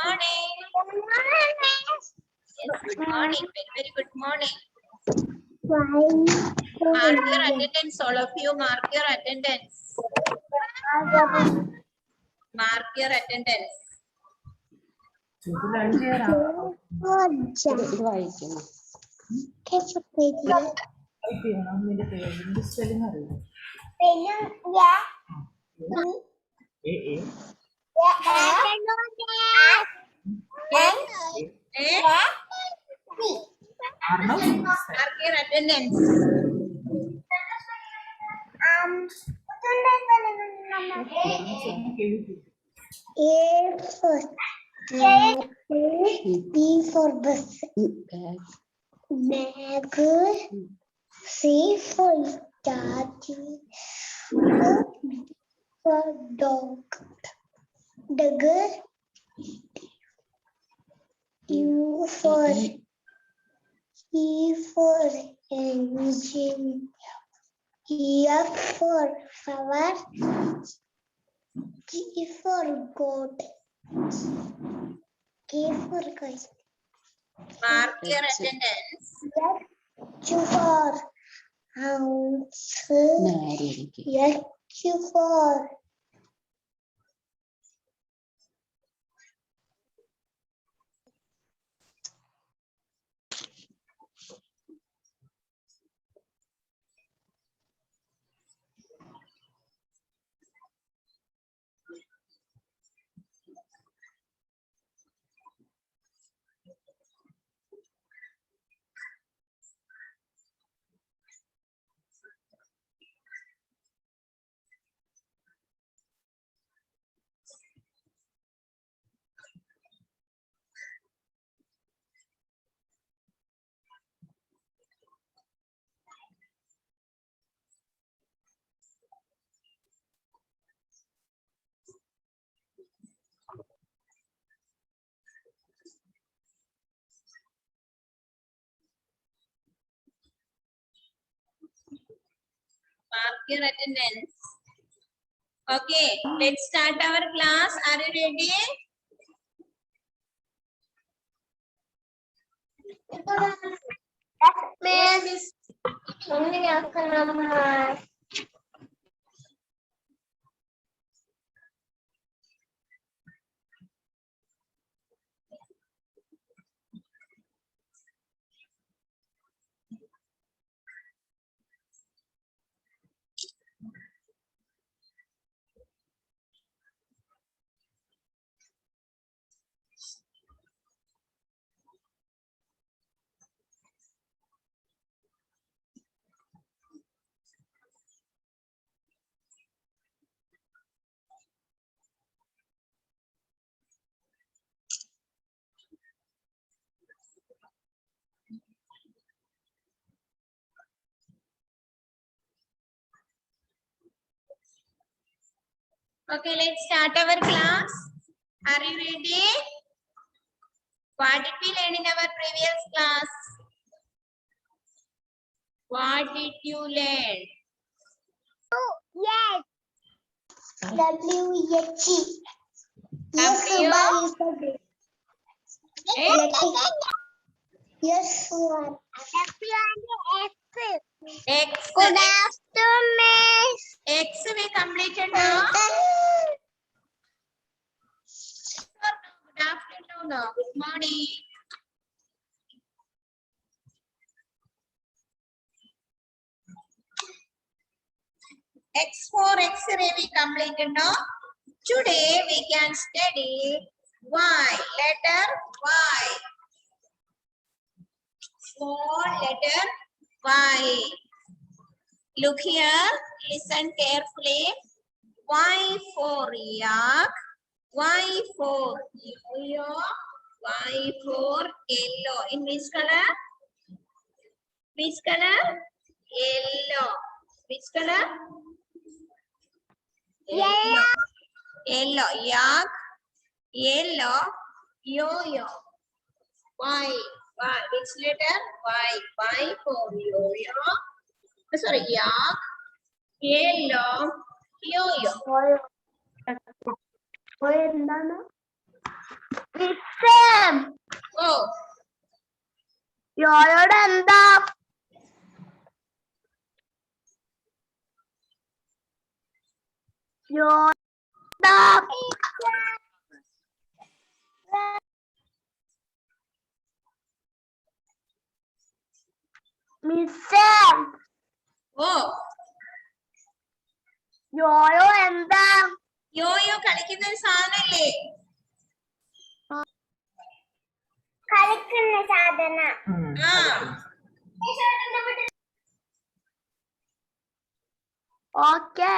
morning. Yes, good morning. Very good morning. Mark your attendance, all of you. Mark your attendance. Mark your attendance. Mark your attendance. A for apple, B for bus, bag, C for cat, for dog, U for E for engine, F for flower, G for goat, K for kite. Mark your attendance. H for house, H for Mark your attendance. Okay, let's start our class. Are you ready? Miss. Mummy akan nama. Okay, let's start our class. Are you ready? What did we learn in our previous class? What did you learn? Yes. W-H. Yes, W? Yes, sir. X. Good afternoon, Miss. X we completed now. Good afternoon. Good morning. X for X-ray we completed now. Today we can study Y. Letter Y. Small letter Y. Look here. Listen carefully. Y for yak. Y for yo-yo. Y for yellow. In which color? Which color? Yellow. Which color? Yellow. Yellow. Yak. Yellow. Yo-yo. Y. Y. Which letter? Y. Y for yo-yo. Sorry, yak. Yellow. Yo-yo. മിസ്സേ ഓ യോയോടെ എന്താ യോ മിസ്സേ ഓ yo-yo എന്താ yo-yo കളിക്കുന്ന ഒരു സാധനല്ലേ? കളിക്കുന്ന സാധന ആ okay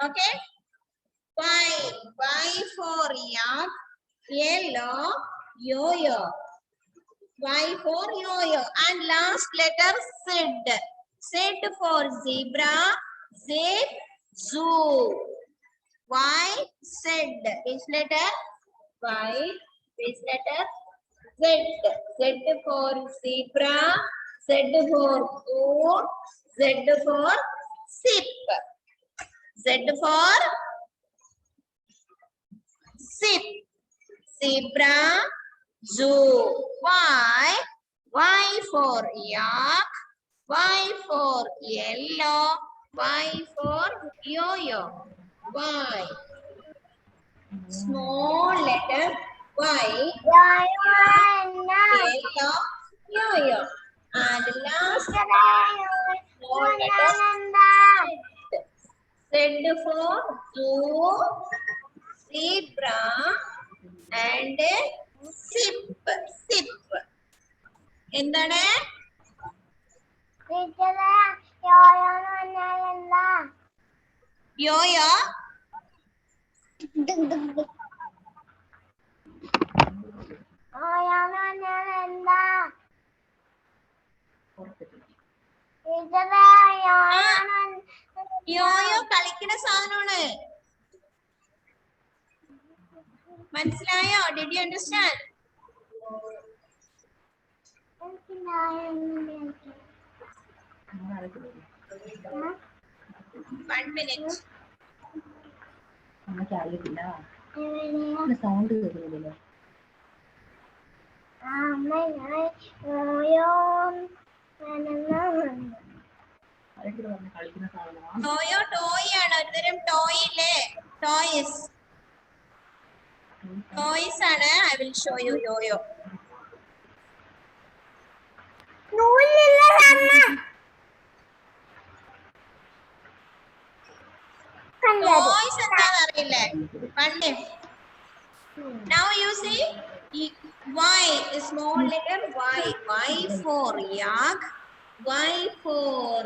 okay. Y for yak, yellow, yo-yo. Y for yo-yo. And last letter Z. Z for zebra, Z, zoo. Y, Z. Which letter? Y. Which letter? Z. Z for zebra, Z for zoo, Z for zip. Z for zip, zebra, zoo. Y for yak, Y for yellow, Y for yo-yo. Y, small letter Y, yellow, yo-yo. And last small letter Z for zoo, zebra, and sip. എന്താണ്? Yo-yo yo-yo കളിക്കുന്ന സാധനമാണ്. മനസ്സിലായോ? Did you understand? 1 minute. അമ്മയ്ക്ക് അറിയത്തില്ല. Sound കേൾക്കുന്നില്ലല്ലോ. കളിക്കുന്ന സാധനമാണ്. Yo-yo toy ആണ്. ഒരുതരം ടോയ് ഇല്ലേ? ടോയ്സ് ആണ്. I will show you yo-yo. Toys എന്താണെന്ന് അറിയില്ലേ? പണ്ടേ. Now you see Y, small letter Y. Y for yak, Y for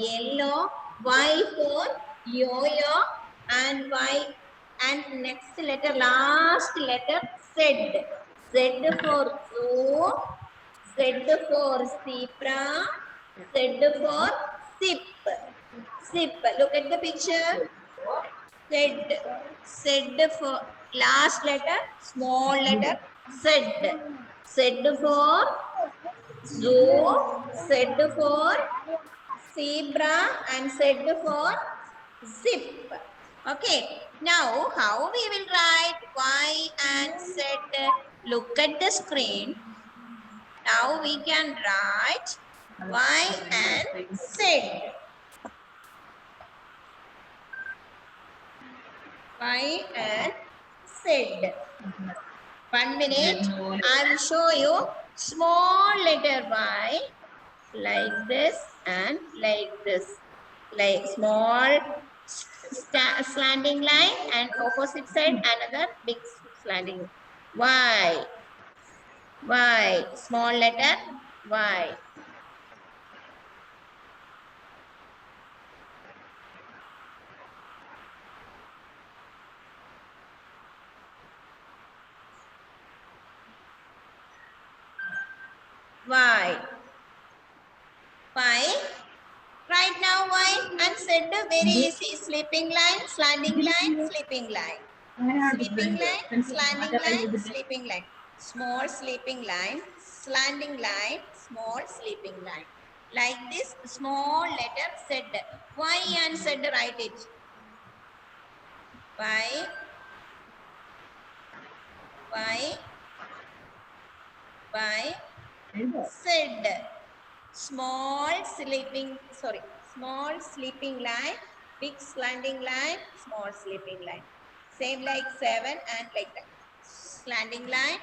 yellow, Y for yo-yo, and Y, and next letter, last letter Z. Z for zoo, Z for zebra, Z for zip. Look at the picture. Z for last letter, small letter Z. Z for zoo, Z for zebra, and Z for zip. Okay. Now, how we will write Y and Z? Look at the screen. Now we can write Y and Z. Y and Z. 1 minute. I will show you small letter Y like this and like this. Like small slanting line, and opposite side another big slanting. Y. Small letter Y. Y. Right now Y and Z very easy. Sleeping line, slanting line, sleeping line. Sleeping line, slanting line, sleeping line. small sleeping line, slanting line, small sleeping line. Like this, small letter Z. Y and Z, write it. Y, Z. Small sleeping line, big slanting line, small sleeping line. Same like 7 and like that. Slanting line,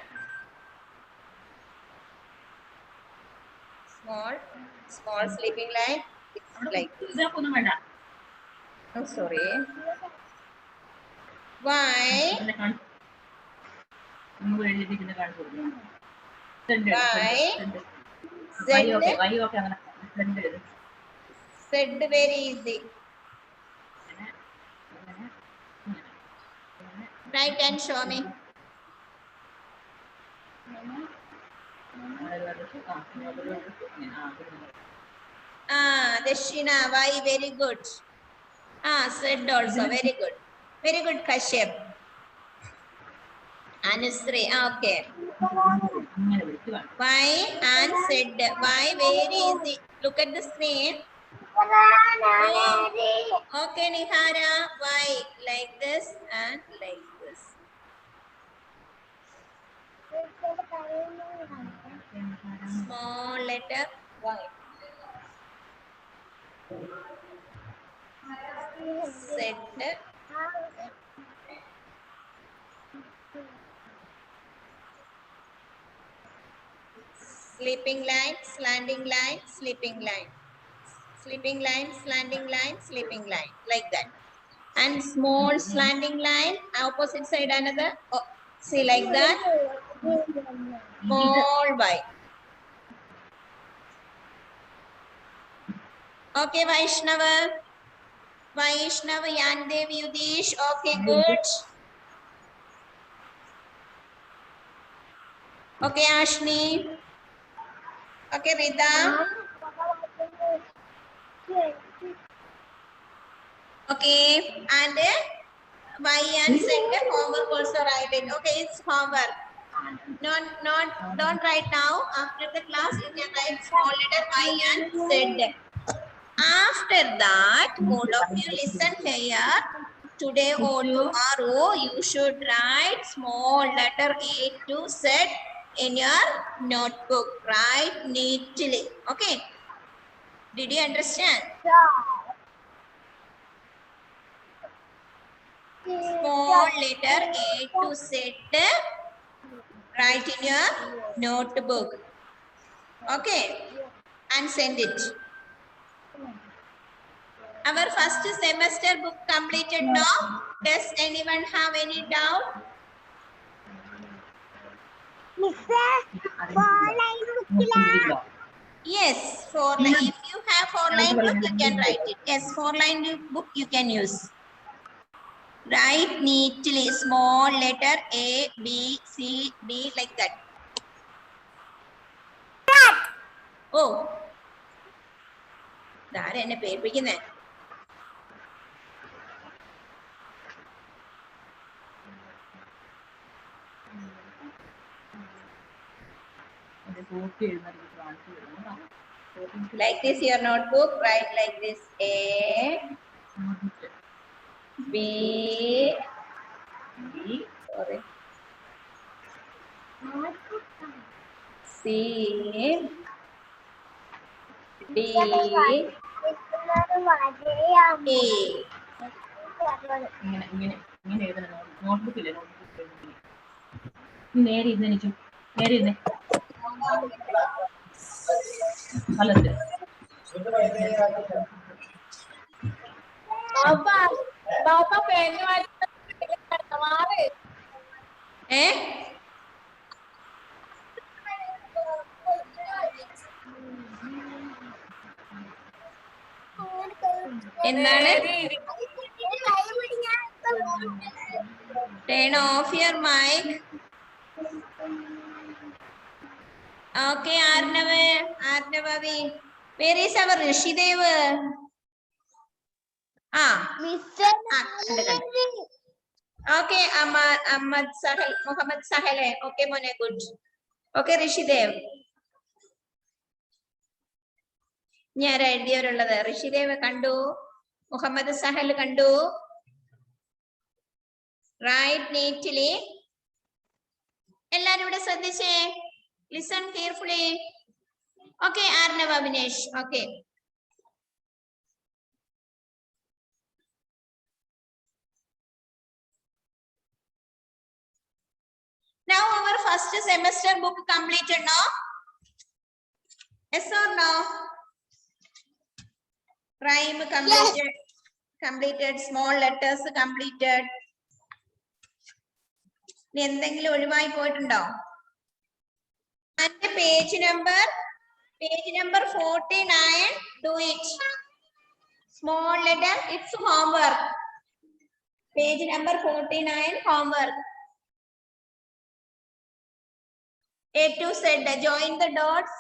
small sleeping line, like this. Oh, sorry. Y, Z, very easy. Write and show me. Deshina, why? Very good. Z also, very good. Very good, Kashyap. Anusri, okay. Y and Z. Y, very easy. Look at the screen. Okay, Nihara. Y, like this and like this. Small letter Y. Z. Sleeping line, slanting line, sleeping line. Sleeping line, slanting line, sleeping line. Like that. And small slanting line, opposite side another. Oh, see, like that. Small Y. Okay, Vaishnava. Vaishnava, Yandev, Yudish. Okay, good. Okay, Ashni. Okay, Rita. Okay, and Y and Z homework also write it. Okay, it's homework. Don't write now. After the class, you can write small letter Y and Z. After that, all of you listen here. Today or tomorrow, you should write small letter A to Z in your notebook. Write neatly. Okay. Did you understand? Small letter A to Z. Write in your notebook. Okay. And send it. Our first semester book completed now. Does anyone have any doubt? Yes, 4 line. If you have 4-line book, you can write it. Yes, 4-line book you can use. Write neatly, small letter A, B, C, D, like that. Oh. That in a paper. Like this, your notebook, write like this. A, B, sorry. C, D, E. Eh? Turn off your mic. Okay, Arnavavi. Where is our Rishidev? Okay, Ahmad Sahel, Muhammad Sahel. Okay, Mone, good. Okay, Rishidev. ഞാൻ എഴുതിയവരുള്ളത് ഋഷിദേവ് കണ്ടു, മുഹമ്മദ് സഹൽ കണ്ടു. Write neatly. എല്ലാരും ഇവിടെ ശ്രദ്ധിച്ചേ. Listen carefully. Okay, Arnav Vinesh. Okay, now our first semester book completed, no? Yes or no? Rhyme completed. Yes. Completed. Small letters completed. എന്തെങ്കിലും ഒഴിവായി പോയിട്ടുണ്ടോ? And page number 49, do it. Small letter, it's homework. Page number 49, homework. A to Z, join the dots.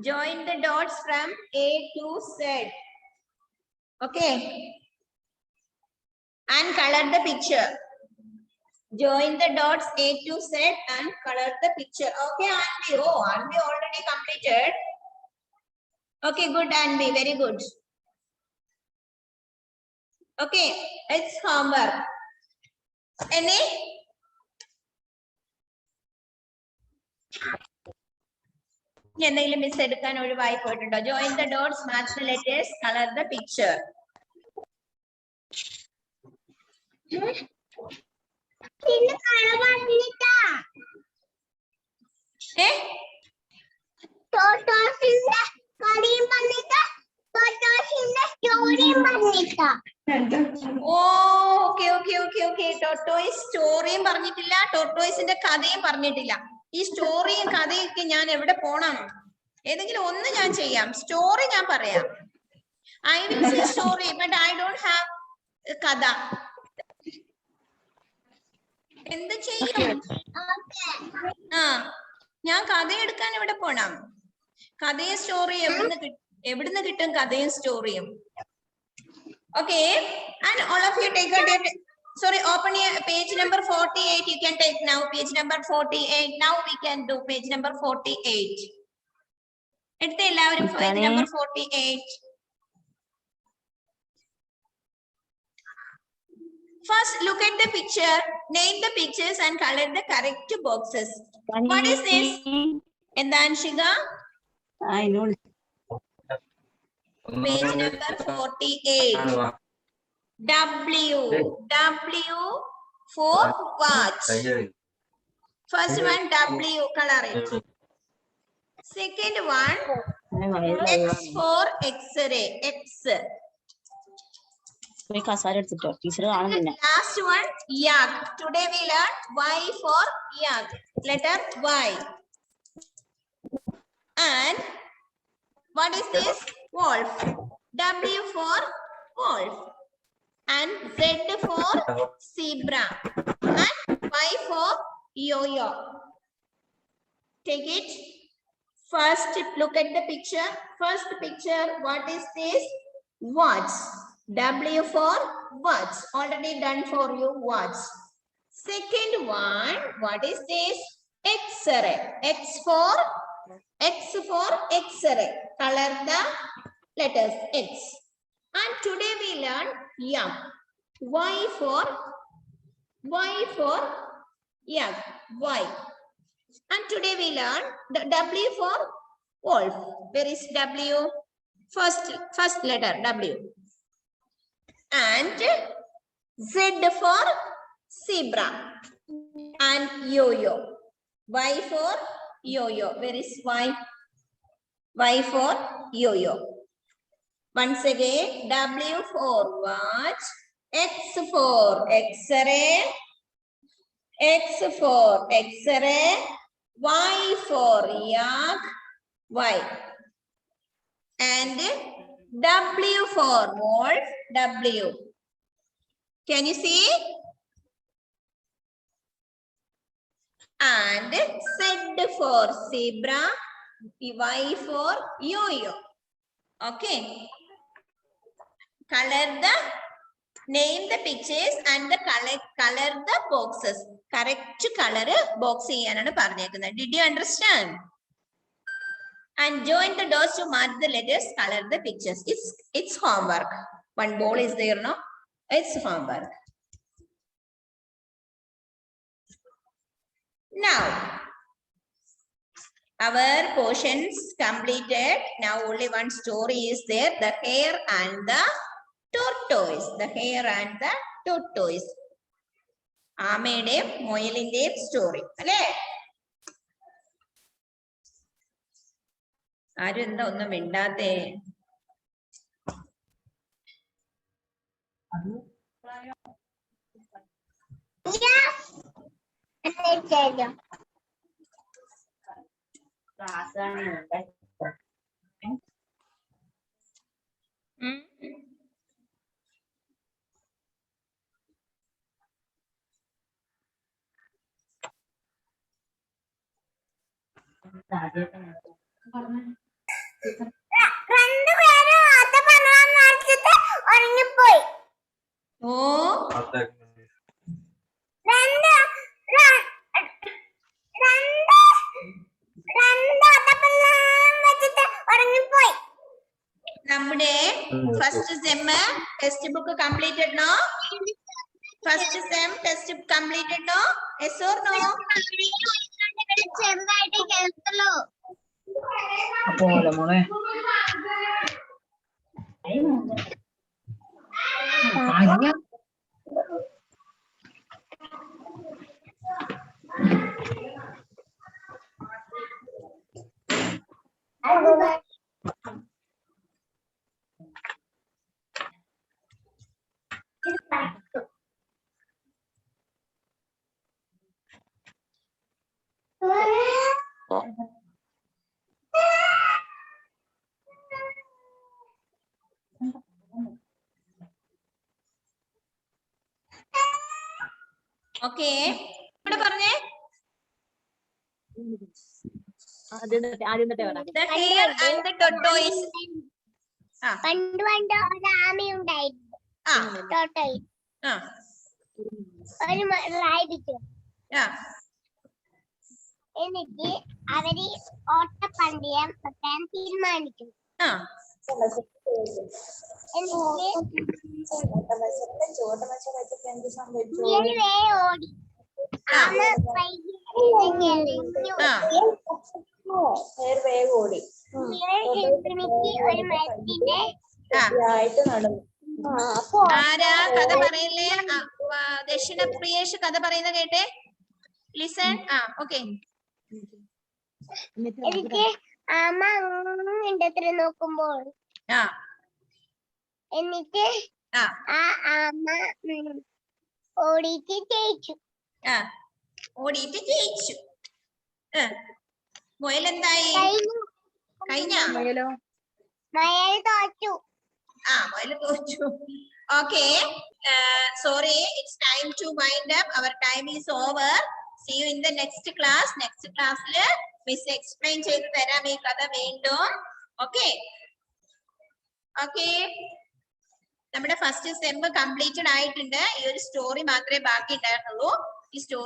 Join the dots from A to Z. Okay. And color the picture. Join the dots A to Z and color the picture. Okay, Anvi. Oh, Anvi already completed. Okay, good, Anvi. Very good. Okay, it's homework. Any? എന്തെങ്കിലും miss എടുക്കാൻ ഒഴിവായി പോയിട്ടുണ്ടോ? Join the dots, match the letters, color the picture. Tortoise സ്റ്റോറിയും പറഞ്ഞിട്ടില്ല, ടോട്ടോയ്സിന്റെ കഥയും പറഞ്ഞിട്ടില്ല. ഈ സ്റ്റോറിയും കഥയൊക്കെ ഞാൻ എവിടെ പോണം? ഏതെങ്കിലും ഒന്ന് ഞാൻ ചെയ്യാം. സ്റ്റോറി ഞാൻ പറയാം. I will say story, but I don't have കഥ. എന്ത് ചെയ്യും? ഞാൻ കഥ എടുക്കാൻ എവിടെ പോണം? കഥയും സ്റ്റോറിയും എവിടുന്ന് കിട്ടും? കഥയും സ്റ്റോറിയും. Okay, and all of you take a sorry, open your page number 48. You can take now page number 48. Now we can do page number 48. എടുത്ത എല്ലാവരും page number 48. First, look at the picture, name the pictures and color the correct boxes. What is this? And Anshika? I know. Page number 48. W for watch. First one W, color it. Second one X for X-ray. X. Last one yak. Today we learn Y for yak. Letter Y. And what is this? Wolf. W for wolf. And Z for zebra. And Y for yo-yo. Take it. First, look at the picture. First picture, what is this? Watch. W for watch. Already done for you, watch. Second one, what is this? X-ray. X for X-ray. Color the letters X. And today we learn yum. Y for yum. Y. And today we learn the W for wolf. Where is W? First letter W. And Z for zebra. And yo-yo. Y for yo-yo. Where is Y? Y for yo-yo. Once again, W for watch, X for X-ray, X for X-ray, Y for yak, Y. And W for wolf, W. Can you see? And Z for zebra, Y for yo-yo. Okay. Color the Name the pictures and the color the boxes. Correct color box cheyananu parnekkunnu. Did you understand? And join the dots to mark the letters, color the pictures. It's homework. One ball is there, no? It's homework. Now, our portions completed. Now only one story is there. The hare and the tortoise. The hare and the tortoise. ആമയുടെയും മുയലിന്റെയും story അല്ലേ? ആരും എന്താ ഒന്നും മിണ്ടാത്തേ? ഓ നമ്മുടെ first sem textbook completed no? First sem textbook completed no? Yes or no? പോലെ മോളെ ഓക്കേ, ഇവിടെ പറഞ്ഞേ. The hare and the tortoise. പണ്ട് പണ്ട് ഒരു ആമയുണ്ടായിരുന്നു. ടോട്ടോയിസ് ഒരു റൈഡിച്ചു. എന്നിട്ട് അവര് ഓട്ടപ്പന്തയം വെക്കാൻ തീരുമാനിച്ചു. ഓടി ആമ ഒരു മരത്തിന്റെ ആരാ കഥ പറയില്ലേ? ദക്ഷിണ പ്രിയേഷ് കഥ പറയുന്ന കേട്ടെ. ലിസൺ. ഓക്കെ. എന്നിട്ട് ആമ അത്ര നോക്കുമ്പോൾ എന്നിട്ട് ആ ആമ ഓടിയിട്ട് ജയിച്ചു. ഓടിയിട്ട് ജയിച്ചു. മുയലെന്തായി? കഴിഞ്ഞ മയൽ തോറ്റു. മുയൽ തോറ്റു. Okay, sorry, it's time to wind up. Our time is over. See you in the next class. Next class le miss explain ചെയ്തു തരാം ഈ കഥ വീണ്ടും. Okay, okay. നമ്മുടെ ഫസ്റ്റ് സെം കംപ്ലീറ്റഡ് ആയിട്ടുണ്ട്. ഈ ഒരു സ്റ്റോറി മാത്രമേ ബാക്കി ഉണ്ടായിരുന്നുള്ളൂ. ഈ സ്റ്റോറി